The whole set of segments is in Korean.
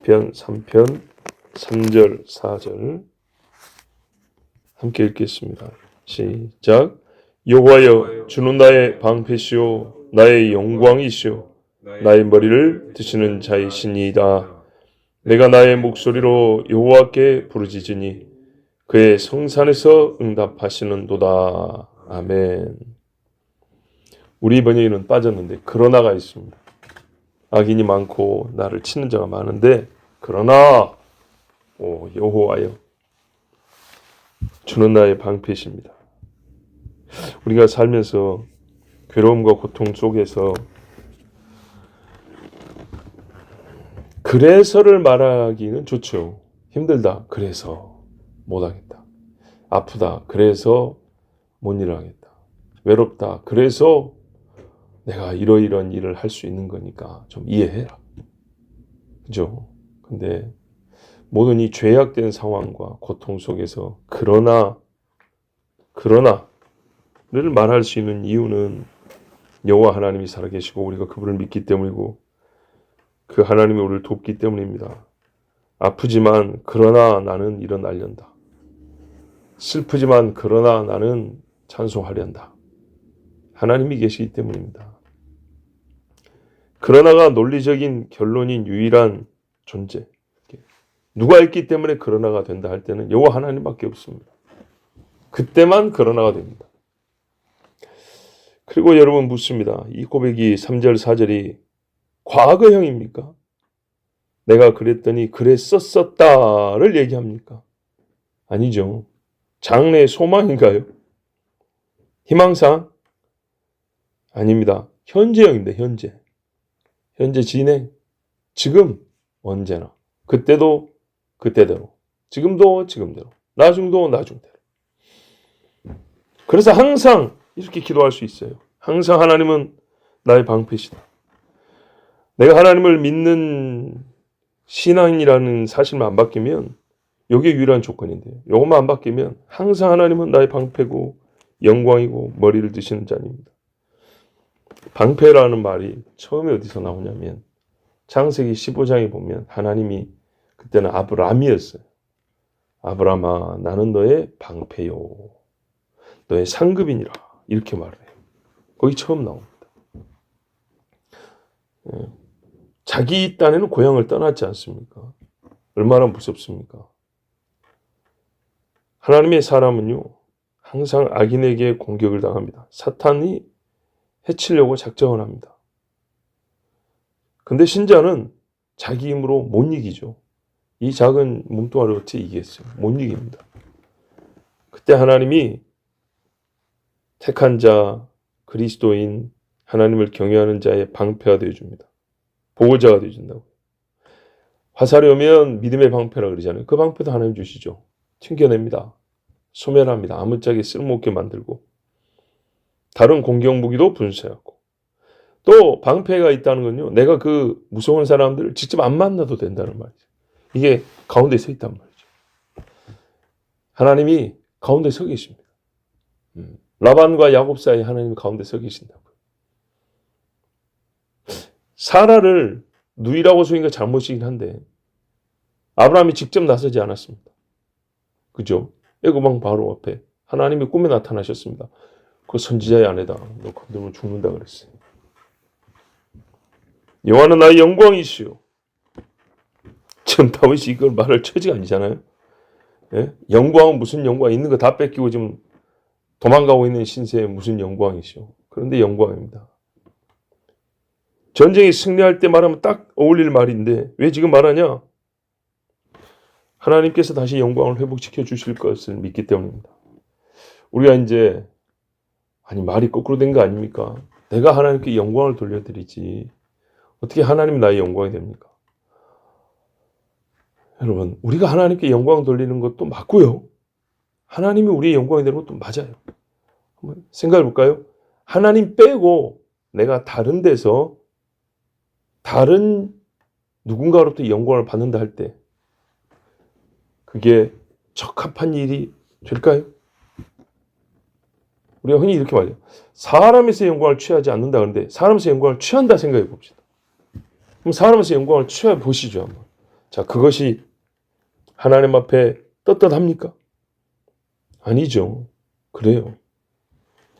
편 3편 3절 4절 함께 읽겠습니다. 시작. 여호와여, 주는 나의 방패시오 나의 영광이시오 나의 머리를 드시는 자이시니이다. 내가 나의 목소리로 여호와께 부르짖으니 그의 성산에서 응답하시는도다. 아멘. 우리 번역에는 빠졌는데 그러나가 있습니다. 악인이 많고 나를 치는 자가 많은데 그러나 여호와여, 주는 나의 방패십니다. 우리가 살면서 괴로움과 고통 속에서 그래서를 말하기는 좋죠. 힘들다. 그래서 못하겠다. 아프다. 그래서 못 일을 하겠다. 외롭다. 그래서 내가 이러이러한 일을 할 수 있는 거니까 좀 이해해라. 그죠? 근데 모든 이 죄악된 상황과 고통 속에서 그러나를 말할 수 있는 이유는 여호와 하나님이 살아계시고 우리가 그분을 믿기 때문이고 그 하나님이 우리를 돕기 때문입니다. 아프지만 그러나 나는 일어나련다. 슬프지만 그러나 나는 찬송하련다. 하나님이 계시기 때문입니다. 그러나가 논리적인 결론인 유일한 존재. 누가 있기 때문에 그러나가 된다 할 때는 여호와 하나님밖에 없습니다. 그때만 그러나가 됩니다. 그리고 여러분 묻습니다. 이 고백이 3절 4절이 과거형입니까? 내가 그랬더니 그랬었다를 얘기합니까? 아니죠. 장래의 소망인가요? 희망상? 아닙니다. 현재형입니다. 현재 진행. 지금 언제나. 그때도 그때대로. 지금도 지금대로. 나중도 나중대로. 그래서 항상 이렇게 기도할 수 있어요. 항상 하나님은 나의 방패시다. 내가 하나님을 믿는 신앙이라는 사실만 안 바뀌면 이게 유일한 조건인데요. 이것만 안 바뀌면 항상 하나님은 나의 방패고 영광이고 머리를 드시는 자입니다. 방패라는 말이 처음에 어디서 나오냐면 창세기 15장에 보면 하나님이 그때는 아브람이었어요. 아브람아, 나는 너의 방패요. 너의 상급이니라. 이렇게 말을 해요. 거기 처음 나옵니다. 자기 딴에는 고향을 떠났지 않습니까? 얼마나 무섭습니까? 하나님의 사람은요, 항상 악인에게 공격을 당합니다. 사탄이 해치려고 작정을 합니다. 근데 신자는 자기 힘으로 못 이기죠. 이 작은 몸뚱아리를 어떻게 이기겠어요? 못 이깁니다. 그때 하나님이 택한 자, 그리스도인, 하나님을 경외하는 자의 방패가 되어줍니다. 보호자가 되어준다고. 화살이 오면 믿음의 방패라 그러잖아요. 그 방패도 하나님 주시죠. 튕겨냅니다. 소멸합니다. 아무짝에 쓸모없게 만들고 다른 공격 무기도 분쇄하고 또 방패가 있다는 건요. 내가 그 무서운 사람들을 직접 안 만나도 된다는 말이죠. 이게 가운데 서 있단 말이죠. 하나님이 가운데 서 계십니다. 라반과 야곱 사이에 하나님이 가운데 서 계신다고요. 사라를 누이라고 속인 거 잘못이긴 한데 아브라함이 직접 나서지 않았습니다. 그죠? 애고방 바로 앞에 하나님이 꿈에 나타나셨습니다. 그 선지자의 아내다. 너 건들면 죽는다 그랬어요. 여호와는 나의 영광이시오. 지금 다윗이 이걸 말할 처지가 아니잖아요. 예? 영광은 무슨 영광? 있는 거 다 뺏기고 지금 도망가고 있는 신세에 무슨 영광이시오. 그런데 영광입니다. 전쟁이 승리할 때 말하면 딱 어울릴 말인데 왜 지금 말하냐? 하나님께서 다시 영광을 회복시켜 주실 것을 믿기 때문입니다. 우리가 이제 말이 거꾸로 된 거 아닙니까? 내가 하나님께 영광을 돌려드리지 어떻게 하나님이 나의 영광이 됩니까? 여러분, 우리가 하나님께 영광 돌리는 것도 맞고요. 하나님이 우리의 영광이 되는 것도 맞아요. 한번 생각해 볼까요? 하나님 빼고 내가 다른 데서 다른 누군가로부터 영광을 받는다 할 때 그게 적합한 일이 될까요? 우리가 흔히 이렇게 말해요. 사람에서 영광을 취하지 않는다 그러는데 사람에서 영광을 취한다 생각해 봅시다. 그럼 사람에서 영광을 취해 보시죠. 한번. 자, 그것이 하나님 앞에 떳떳합니까? 아니죠. 그래요.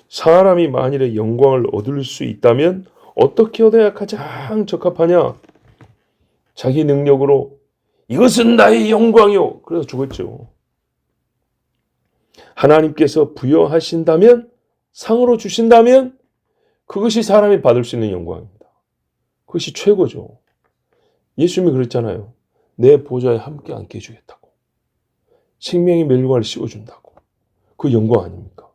사람이 만일에 영광을 얻을 수 있다면 어떻게 얻어야 가장 적합하냐? 자기 능력으로 이것은 나의 영광이요. 그래서 죽었죠. 하나님께서 부여하신다면, 상으로 주신다면 그것이 사람이 받을 수 있는 영광입니다. 그것이 최고죠. 예수님이 그랬잖아요. 내 보좌에 함께 앉게 해주겠다고. 생명의 멸류관을 씌워준다고. 그 영광 아닙니까?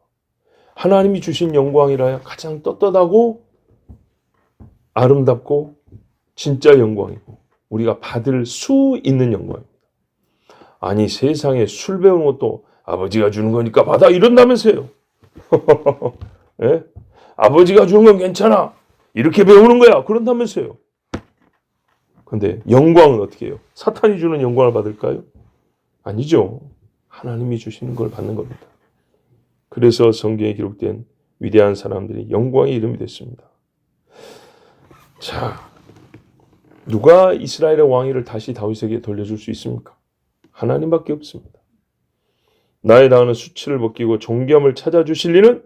하나님이 주신 영광이라야 가장 떳떳하고 아름답고 진짜 영광이고 우리가 받을 수 있는 영광입니다. 아니, 세상에 술 배우는 것도 아버지가 주는 거니까 받아 이런다면서요. 예? 아버지가 주는 건 괜찮아. 이렇게 배우는 거야. 그런다면서요. 근데 영광은 어떻게 해요? 사탄이 주는 영광을 받을까요? 아니죠. 하나님이 주시는 걸 받는 겁니다. 그래서 성경에 기록된 위대한 사람들이 영광의 이름이 됐습니다. 자, 누가 이스라엘의 왕위를 다시 다윗에게 돌려줄 수 있습니까? 하나님밖에 없습니다. 나의 다하는 수치를 벗기고 존귀함을 찾아주실 이는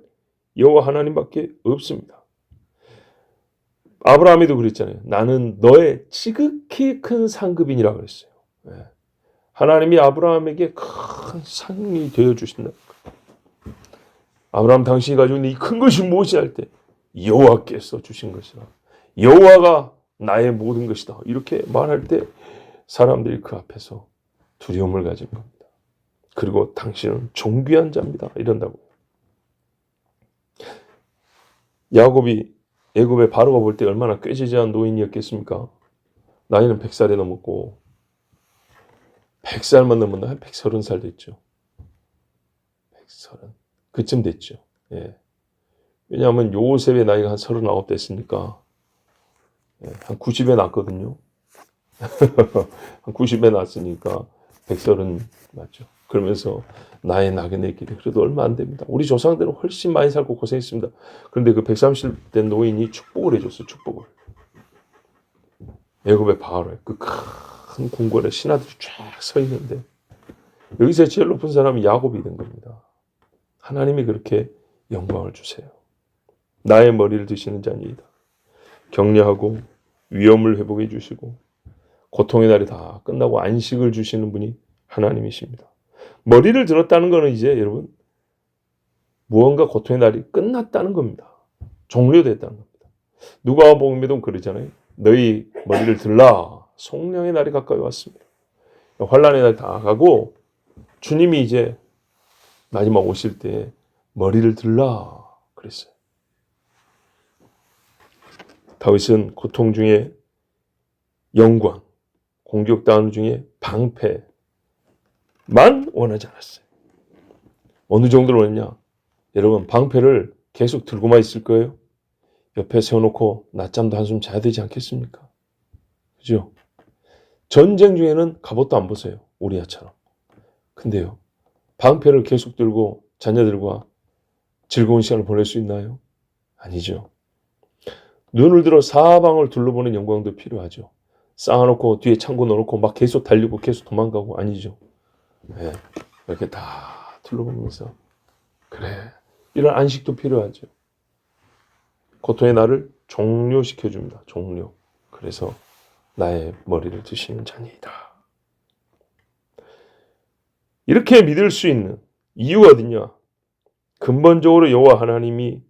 여호와 하나님밖에 없습니다. 아브라함이도 그랬잖아요. 나는 너의 지극히 큰 상급인이라고 그랬어요. 하나님이 아브라함에게 큰 상이 되어주신다. 아브라함, 당신이 가지고 있는 이 큰 것이 무엇이 할 때 여호와께서 주신 것이라. 여호와가 나의 모든 것이다. 이렇게 말할 때 사람들이 그 앞에서 두려움을 가진 겁니다. 그리고 당신은 존귀한 자입니다. 이런다고. 야곱이 애굽에 바로가 볼 때 얼마나 꾀지지한 노인이었겠습니까? 나이는 100살이 넘었고 100살만 넘었나? 한 130살 됐죠. 130. 그쯤 됐죠. 예. 왜냐하면 요셉의 나이가 한 39 됐으니까 한 90에 났거든요. 한 90에 났으니까 130 맞죠. 그러면서 나의 나그네 길에 그래도 얼마 안 됩니다. 우리 조상들은 훨씬 많이 살고 고생했습니다. 그런데 그 130 된 노인이 축복을 해줬어요. 축복을. 애굽의 바로에 그 큰 궁궐에 신하들이 쫙 서 있는데 여기서 제일 높은 사람이 야곱이 된 겁니다. 하나님이 그렇게 영광을 주세요. 나의 머리를 드시는 자니이다. 격려하고 위험을 회복해 주시고 고통의 날이 다 끝나고 안식을 주시는 분이 하나님이십니다. 머리를 들었다는 것은 이제 여러분 무언가 고통의 날이 끝났다는 겁니다. 종료됐다는 겁니다. 누가복음에도 그러잖아요. 너희 머리를 들라. 속량의 날이 가까이 왔습니다. 환난의 날이 다 가고 주님이 이제 마지막 오실 때 머리를 들라 그랬어요. 다윗은 고통 중에 영광, 공격당하는 중에 방패만 원하지 않았어요. 어느 정도로 원했냐? 여러분, 방패를 계속 들고만 있을 거예요? 옆에 세워놓고 낮잠도 한숨 자야 되지 않겠습니까? 그죠? 전쟁 중에는 갑옷도 안 벗어요. 우리야처럼. 근데요, 방패를 계속 들고 자녀들과 즐거운 시간을 보낼 수 있나요? 아니죠. 눈을 들어 사방을 둘러보는 영광도 필요하죠. 쌓아놓고 뒤에 창고 넣어놓고 막 계속 달리고 계속 도망가고 아니죠. 네, 이렇게 다 둘러보면서 그래, 이런 안식도 필요하죠. 고통의 날을 종료시켜줍니다. 종료. 그래서 나의 머리를 드시는 자니이다. 이렇게 믿을 수 있는 이유가 어디냐? 근본적으로 여호와 하나님이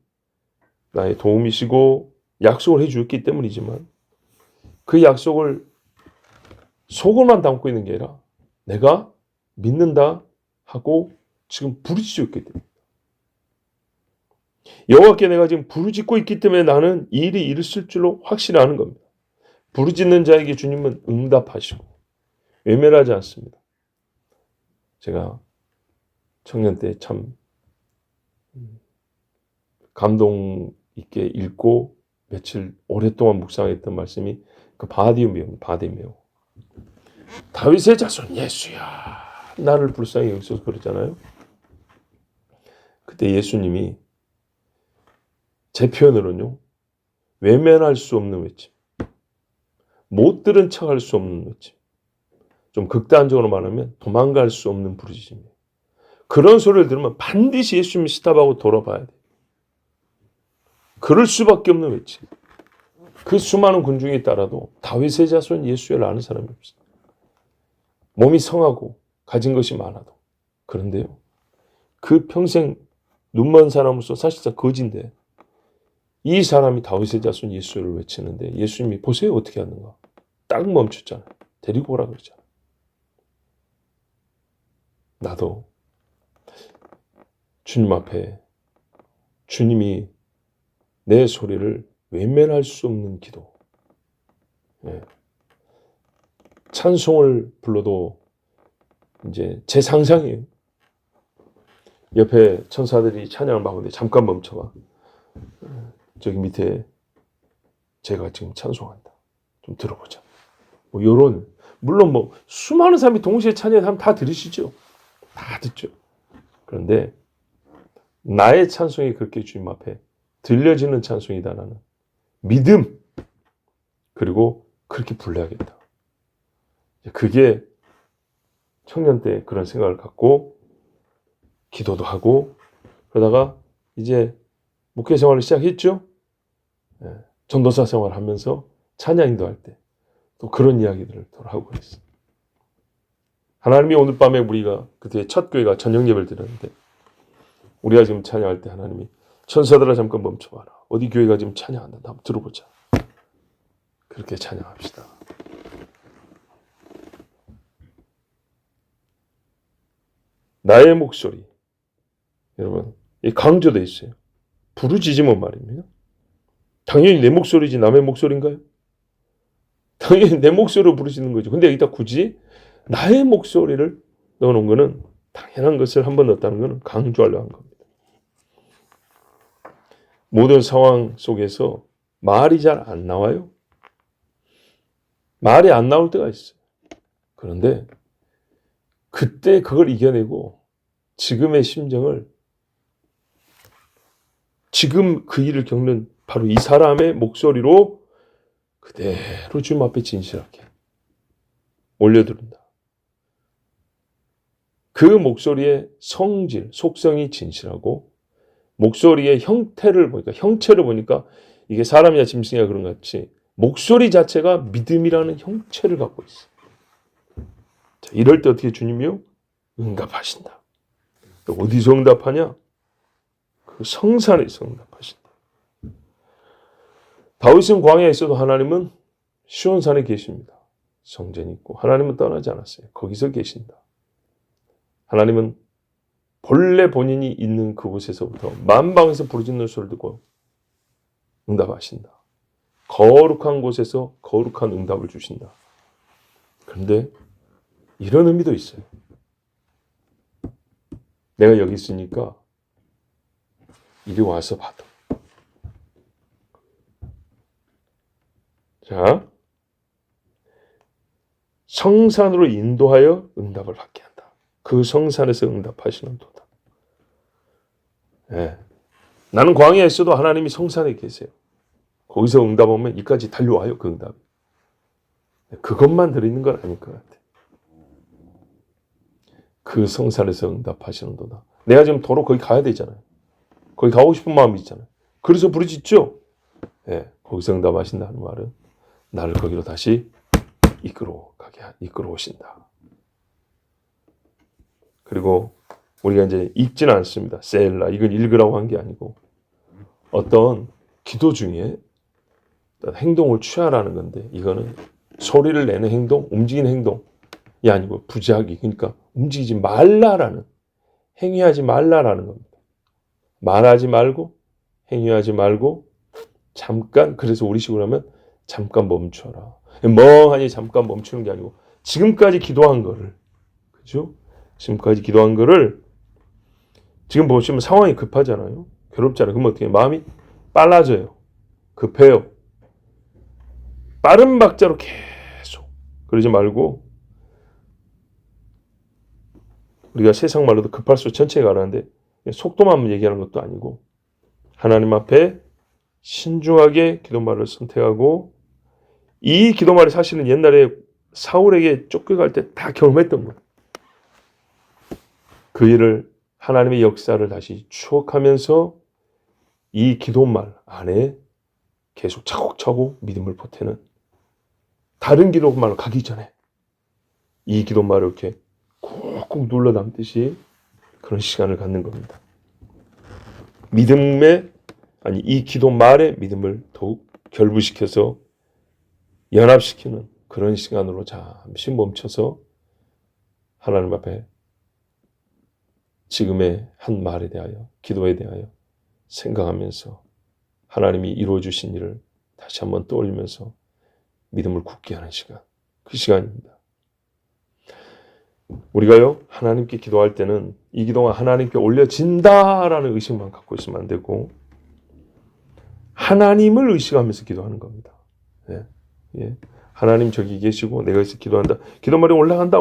나의 도움이시고 약속을 해주었기 때문이지만 그 약속을 속으로만 담고 있는 게 아니라 내가 믿는다 하고 지금 부르짖고 있기 때문에 여호와께 내가 지금 부르짖고 있기 때문에 나는 이 일이 이루어질 줄로 확신하는 겁니다. 부르짖는 자에게 주님은 응답하시고 외면하지 않습니다. 제가 청년 때 참 감동 있게 읽고 며칠 오랫동안 묵상했던 말씀이 그 바디메오. 다윗의 자손 예수야 나를 불쌍히 여기서 그러잖아요. 그때 예수님이 제 표현으로는요, 외면할 수 없는 외침, 못 들은 척할 수 없는 외침, 좀 극단적으로 말하면 도망갈 수 없는 부르짖음이에요. 그런 소리를 들으면 반드시 예수님이 스탑하고 돌아봐야 돼요. 그럴 수밖에 없는 외침. 그 수많은 군중에 따라도 다윗의 자손 예수를 아는 사람이 없어요. 몸이 성하고 가진 것이 많아도. 그런데요, 그 평생 눈먼 사람으로서 사실상 거지인데 이 사람이 다윗의 자손 예수를 외치는데 예수님이 보세요 어떻게 하는가. 딱 멈췄잖아요. 데리고 오라 그러잖아요. 나도 주님 앞에 주님이 내 소리를 외면할 수 없는 기도. 예. 찬송을 불러도 이제 제 상상이에요. 옆에 천사들이 찬양을 막 하는데 잠깐 멈춰봐. 저기 밑에 제가 지금 찬송한다. 좀 들어보자. 뭐 요런, 물론 뭐 수많은 사람이 동시에 찬양하면 다 들으시죠. 다 듣죠. 그런데 나의 찬송이 그렇게 주님 앞에 들려지는 찬송이다라는 믿음, 그리고 그렇게 불러야겠다. 그게 청년 때 그런 생각을 갖고 기도도 하고 그러다가 이제 목회 생활을 시작했죠. 전도사 생활을 하면서 찬양인도 할 때 또 그런 이야기들을 또 하고 있어요. 하나님이 오늘 밤에 우리가 그때 첫 교회가 저녁 예배를 드렸는데 우리가 지금 찬양할 때 하나님이 천사들아 잠깐 멈춰봐라. 어디 교회가 지금 찬양한다. 한번 들어보자. 그렇게 찬양합시다. 나의 목소리. 여러분, 이 강조되어 있어요. 부르짖음은 말입니다. 당연히 내 목소리지 남의 목소리인가요? 당연히 내 목소리로 부르짖는 거죠. 근데 여기다 굳이 나의 목소리를 넣어놓은 거는 당연한 것을 한번 넣었다는 것은 강조하려고 한 겁니다. 모든 상황 속에서 말이 잘 안 나와요. 말이 안 나올 때가 있어요. 그런데 그때 그걸 이겨내고 지금의 심정을 지금 그 일을 겪는 바로 이 사람의 목소리로 그대로 주님 앞에 진실하게 올려드린다. 그 목소리의 성질, 속성이 진실하고 목소리의 형태를 보니까 형체를 보니까 이게 사람이야 짐승이야 그런 것 같이 목소리 자체가 믿음이라는 형체를 갖고 있어. 자, 이럴 때 어떻게 주님이요? 응답하신다. 어디서 응답하냐? 그 성산에서 응답하신다. 다윗은 광야에 있어도 하나님은 시온산에 계십니다. 성전이 있고 하나님은 떠나지 않았어요. 거기서 계신다. 하나님은 본래 본인이 있는 그곳에서부터 만방에서 부르짖는 소리를 듣고 응답하신다. 거룩한 곳에서 거룩한 응답을 주신다. 그런데 이런 의미도 있어요. 내가 여기 있으니까 이리 와서 받아. 자, 성산으로 인도하여 응답을 받게 한다. 그 성산에서 응답하시는 도다. 네. 나는 광야에 있어도 하나님이 성산에 계세요. 거기서 응답 오면 이까지 달려와요. 그 응답이. 그것만 드리는 건 아닐 것 같아. 그 성산에서 응답하시는 도다. 내가 지금 도로 거기 가야 되잖아요. 거기 가고 싶은 마음이 있잖아요. 그래서 부르짖죠. 네. 거기서 응답하신다는 말은 나를 거기로 다시 이끌어 오신다. 그리고 우리가 이제 읽지는 않습니다. 셀라 이건 읽으라고 한 게 아니고 어떤 기도 중에 어떤 행동을 취하라는 건데 이거는 소리를 내는 행동, 움직이는 행동이 아니고 부작위 그러니까 움직이지 말라라는 행위하지 말라라는 겁니다. 말하지 말고 행위하지 말고 잠깐 그래서 우리식으로 하면 잠깐 멈춰라. 멍하니 잠깐 멈추는 게 아니고 지금까지 기도한 거를 그죠? 지금까지 기도한 거를 지금 보시면 상황이 급하잖아요. 괴롭잖아요. 그럼 어떻게 마음이 빨라져요. 급해요. 빠른 박자로 계속 그러지 말고 우리가 세상 말로도 급할수록 천천히 가라는데 속도만 얘기하는 것도 아니고 하나님 앞에 신중하게 기도말을 선택하고 이 기도말이 사실은 옛날에 사울에게 쫓겨갈 때 다 경험했던 거예요. 그 일을 하나님의 역사를 다시 추억하면서 이 기도말 안에 계속 차곡차곡 믿음을 보태는, 다른 기도말로 가기 전에 이 기도말을 이렇게 꾹꾹 눌러 담듯이 그런 시간을 갖는 겁니다. 이 기도말에 믿음을 더욱 결부시켜서 연합시키는 그런 시간으로 잠시 멈춰서 하나님 앞에 지금의 한 말에 대하여, 기도에 대하여 생각하면서 하나님이 이루어 주신 일을 다시 한번 떠올리면서 믿음을 굳게 하는 시간, 그 시간입니다. 우리가요, 하나님께 기도할 때는 이 기도가 하나님께 올려진다라는 의식만 갖고 있으면 안 되고 하나님을 의식하면서 기도하는 겁니다. 예, 예. 하나님 저기 계시고 내가 여기서 기도한다. 기도말이 올라간다.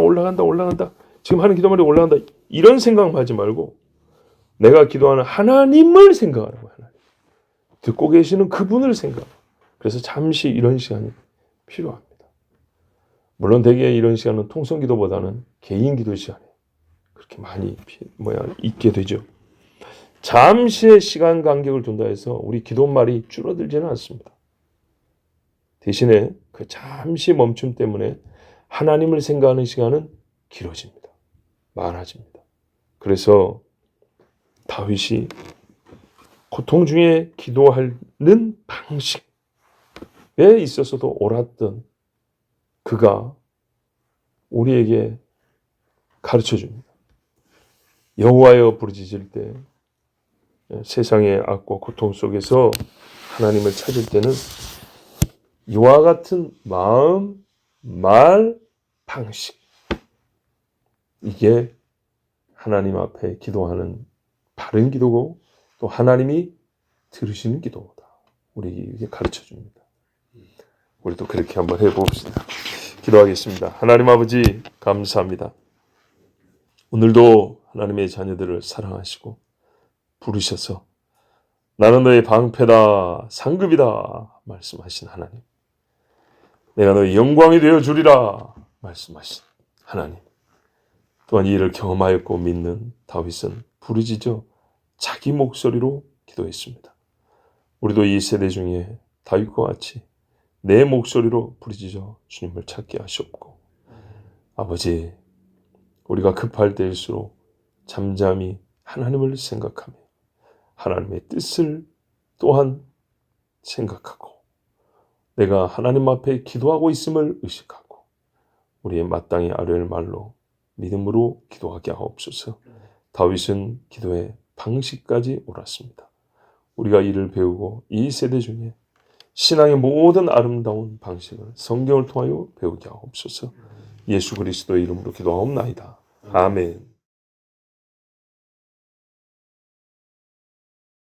지금 하는 기도말이 올라간다. 이런 생각만 하지 말고 내가 기도하는 하나님을 생각하라고. 하나님. 듣고 계시는 그분을 생각하고. 그래서 잠시 이런 시간이 필요합니다. 물론 대개 이런 시간은 통성기도보다는 개인기도 시간에 그렇게 많이 있게 되죠. 잠시의 시간 간격을 둔다 해서 우리 기도말이 줄어들지는 않습니다. 대신에 그 잠시 멈춤 때문에 하나님을 생각하는 시간은 길어집니다. 많아집니다. 그래서 다윗이 고통 중에 기도하는 방식에 있어서도 옳았던 그가 우리에게 가르쳐 줍니다. 여호와여 부르짖을 때 세상의 악과 고통 속에서 하나님을 찾을 때는 이와 같은 마음, 말, 방식, 이게 하나님 앞에 기도하는 바른 기도고 또 하나님이 들으시는 기도다. 우리에게 가르쳐 줍니다. 우리도 그렇게 한번 해봅시다. 기도하겠습니다. 하나님 아버지 감사합니다. 오늘도 하나님의 자녀들을 사랑하시고 부르셔서 나는 너의 방패다, 상급이다 말씀하신 하나님. 내가 너의 영광이 되어 주리라 말씀하신 하나님. 또한 이 일을 경험하였고 믿는 다윗은 부르짖어 자기 목소리로 기도했습니다. 우리도 이 세대 중에 다윗과 같이 내 목소리로 부르짖어 주님을 찾게 하시옵고, 아버지, 우리가 급할 때일수록 잠잠히 하나님을 생각하며 하나님의 뜻을 또한 생각하고 내가 하나님 앞에 기도하고 있음을 의식하고 우리의 마땅히 아뢰할 말로 믿음으로 기도하게 하옵소서. 다윗은 기도의 방식까지 옳았습니다. 우리가 이를 배우고 이 세대 중에 신앙의 모든 아름다운 방식을 성경을 통하여 배우게 하옵소서. 예수 그리스도의 이름으로 기도하옵나이다. 아멘.